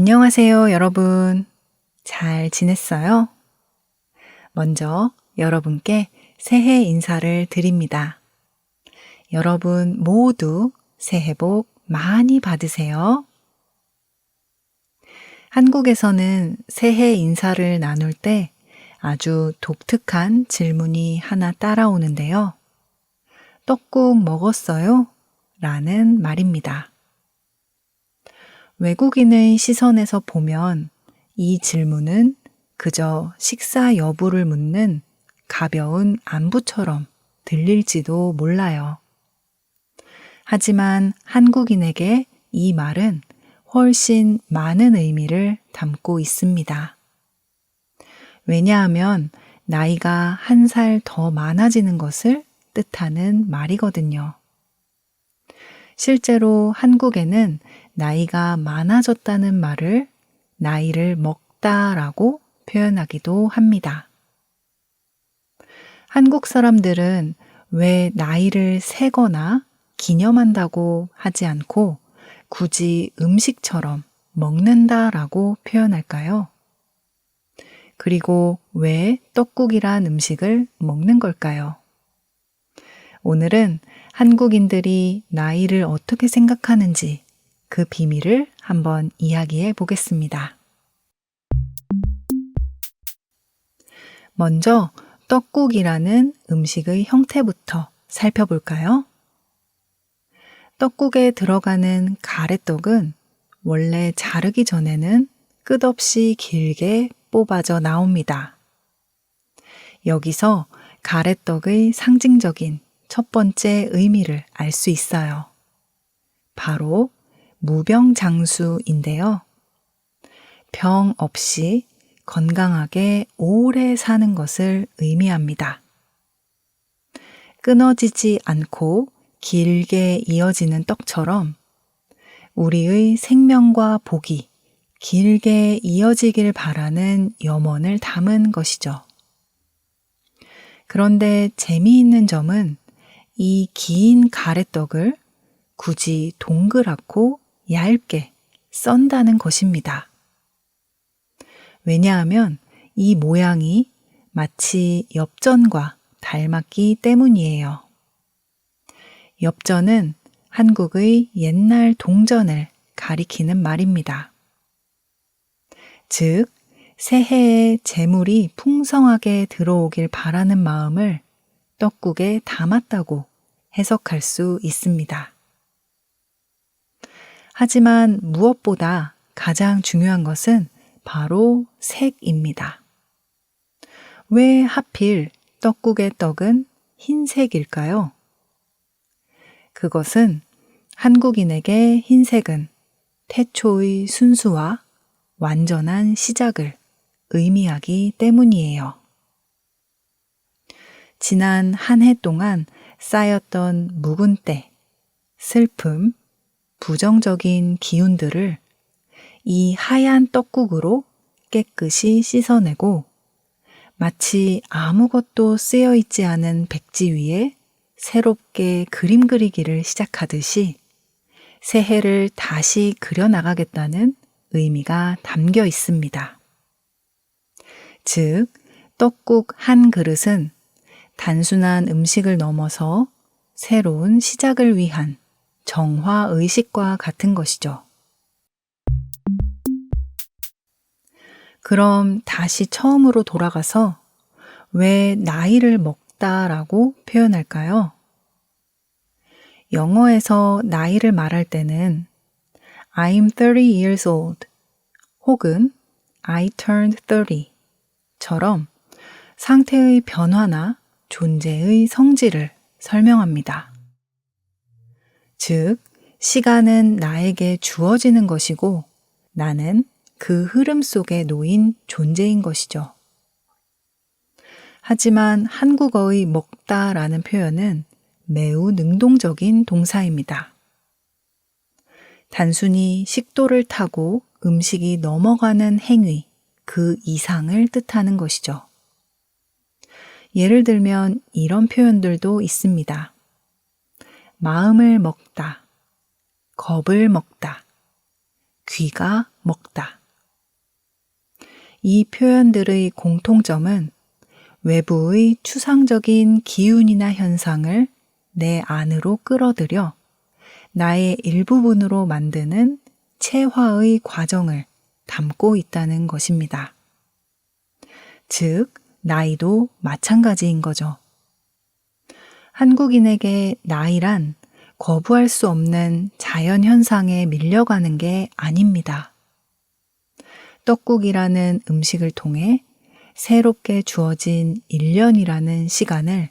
안녕하세요, 여러분. 잘 지냈어요? 먼저 여러분께 새해 인사를 드립니다. 여러분 모두 새해 복 많이 받으세요. 한국에서는 새해 인사를 나눌 때 아주 독특한 질문이 하나 따라오는데요. 떡국 먹었어요? 라는 말입니다. 외국인의 시선에서 보면 이 질문은 그저 식사 여부를 묻는 가벼운 안부처럼 들릴지도 몰라요. 하지만 한국인에게 이 말은 훨씬 많은 의미를 담고 있습니다. 왜냐하면 나이가 한 살 더 많아지는 것을 뜻하는 말이거든요. 실제로 한국에는 나이가 많아졌다는 말을 나이를 먹다라고 표현하기도 합니다. 한국 사람들은 왜 나이를 세거나 기념한다고 하지 않고 굳이 음식처럼 먹는다라고 표현할까요? 그리고 왜 떡국이란 음식을 먹는 걸까요? 오늘은 한국인들이 나이를 어떻게 생각하는지 그 비밀을 한번 이야기해 보겠습니다. 먼저 떡국이라는 음식의 형태부터 살펴볼까요? 떡국에 들어가는 가래떡은 원래 자르기 전에는 끝없이 길게 뽑아져 나옵니다. 여기서 가래떡의 상징적인 첫 번째 의미를 알 수 있어요. 바로 무병장수인데요. 병 없이 건강하게 오래 사는 것을 의미합니다. 끊어지지 않고 길게 이어지는 떡처럼 우리의 생명과 복이 길게 이어지길 바라는 염원을 담은 것이죠. 그런데 재미있는 점은 이 긴 가래떡을 굳이 동그랗고 얇게 썬다는 것입니다. 왜냐하면 이 모양이 마치 엽전과 닮았기 때문이에요. 엽전은 한국의 옛날 동전을 가리키는 말입니다. 즉, 새해에 재물이 풍성하게 들어오길 바라는 마음을 떡국에 담았다고 해석할 수 있습니다. 하지만 무엇보다 가장 중요한 것은 바로 색입니다. 왜 하필 떡국의 떡은 흰색일까요? 그것은 한국인에게 흰색은 태초의 순수와 완전한 시작을 의미하기 때문이에요. 지난 한 해 동안 쌓였던 묵은 때, 슬픔, 부정적인 기운들을 이 하얀 떡국으로 깨끗이 씻어내고 마치 아무것도 쓰여 있지 않은 백지 위에 새롭게 그림 그리기를 시작하듯이 새해를 다시 그려나가겠다는 의미가 담겨 있습니다. 즉, 떡국 한 그릇은 단순한 음식을 넘어서 새로운 시작을 위한 정화의식과 같은 것이죠. 그럼 다시 처음으로 돌아가서 왜 나이를 먹다라고 표현할까요? 영어에서 나이를 말할 때는 I'm 30 years old 혹은 I turned 30처럼 상태의 변화나 존재의 성질을 설명합니다. 즉, 시간은 나에게 주어지는 것이고 나는 그 흐름 속에 놓인 존재인 것이죠. 하지만 한국어의 먹다라는 표현은 매우 능동적인 동사입니다. 단순히 식도를 타고 음식이 넘어가는 행위, 그 이상을 뜻하는 것이죠. 예를 들면 이런 표현들도 있습니다. 마음을 먹다, 겁을 먹다, 귀가 먹다. 이 표현들의 공통점은 외부의 추상적인 기운이나 현상을 내 안으로 끌어들여 나의 일부분으로 만드는 체화의 과정을 담고 있다는 것입니다. 즉, 나이도 마찬가지인 거죠. 한국인에게 나이란 거부할 수 없는 자연현상에 밀려가는 게 아닙니다. 떡국이라는 음식을 통해 새롭게 주어진 1년이라는 시간을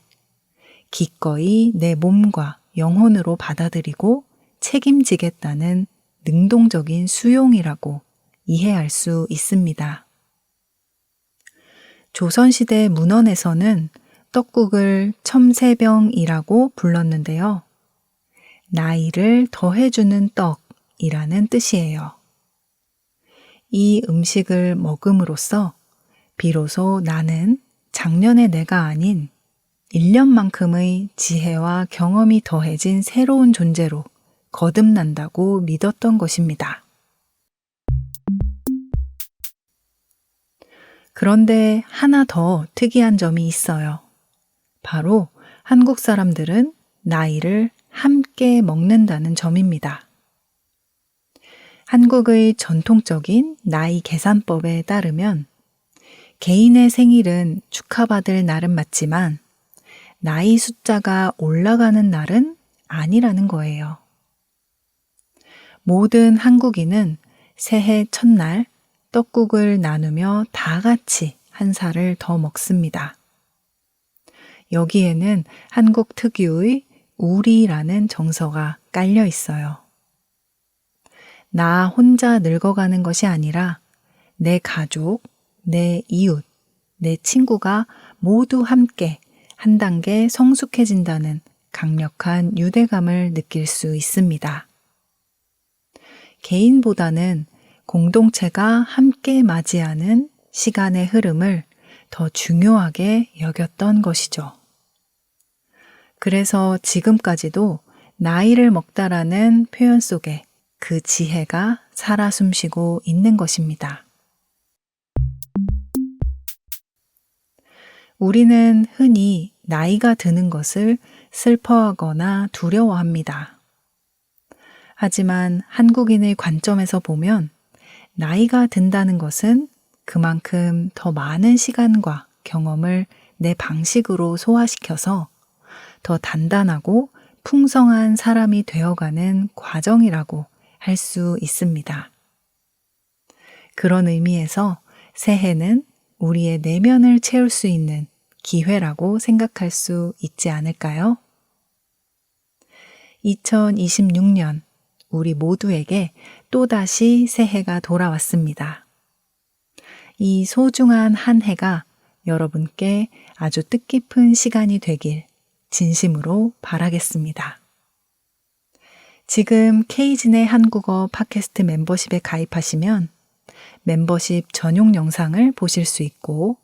기꺼이 내 몸과 영혼으로 받아들이고 책임지겠다는 능동적인 수용이라고 이해할 수 있습니다. 조선시대 문헌에서는 떡국을 첨세병이라고 불렀는데요. 나이를 더해주는 떡이라는 뜻이에요. 이 음식을 먹음으로써 비로소 나는 작년의 내가 아닌 1년만큼의 지혜와 경험이 더해진 새로운 존재로 거듭난다고 믿었던 것입니다. 그런데 하나 더 특이한 점이 있어요. 바로 한국 사람들은 나이를 함께 먹는다는 점입니다. 한국의 전통적인 나이 계산법에 따르면 개인의 생일은 축하받을 날은 맞지만 나이 숫자가 올라가는 날은 아니라는 거예요. 모든 한국인은 새해 첫날 떡국을 나누며 다 같이 한 살을 더 먹습니다. 여기에는 한국 특유의 우리라는 정서가 깔려 있어요. 나 혼자 늙어가는 것이 아니라 내 가족, 내 이웃, 내 친구가 모두 함께 한 단계 성숙해진다는 강력한 유대감을 느낄 수 있습니다. 개인보다는 공동체가 함께 맞이하는 시간의 흐름을 더 중요하게 여겼던 것이죠. 그래서 지금까지도 나이를 먹다라는 표현 속에 그 지혜가 살아 숨쉬고 있는 것입니다. 우리는 흔히 나이가 드는 것을 슬퍼하거나 두려워합니다. 하지만 한국인의 관점에서 보면 나이가 든다는 것은 그만큼 더 많은 시간과 경험을 내 방식으로 소화시켜서 더 단단하고 풍성한 사람이 되어가는 과정이라고 할 수 있습니다. 그런 의미에서 새해는 우리의 내면을 채울 수 있는 기회라고 생각할 수 있지 않을까요? 2026년 우리 모두에게 또다시 새해가 돌아왔습니다. 이 소중한 한 해가 여러분께 아주 뜻깊은 시간이 되길 진심으로 바라겠습니다. 지금 K진의 한국어 팟캐스트 멤버십에 가입하시면 멤버십 전용 영상을 보실 수 있고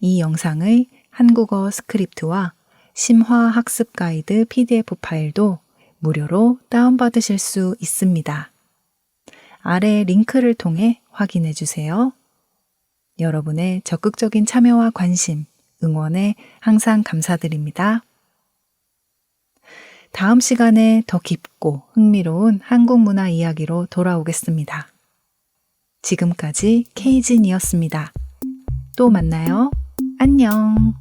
이 영상의 한국어 스크립트와 심화 학습 가이드 PDF 파일도 무료로 다운받으실 수 있습니다. 아래 링크를 통해 확인해 주세요. 여러분의 적극적인 참여와 관심, 응원에 항상 감사드립니다. 다음 시간에 더 깊고 흥미로운 한국 문화 이야기로 돌아오겠습니다. 지금까지 K진이었습니다. 또 만나요. 안녕.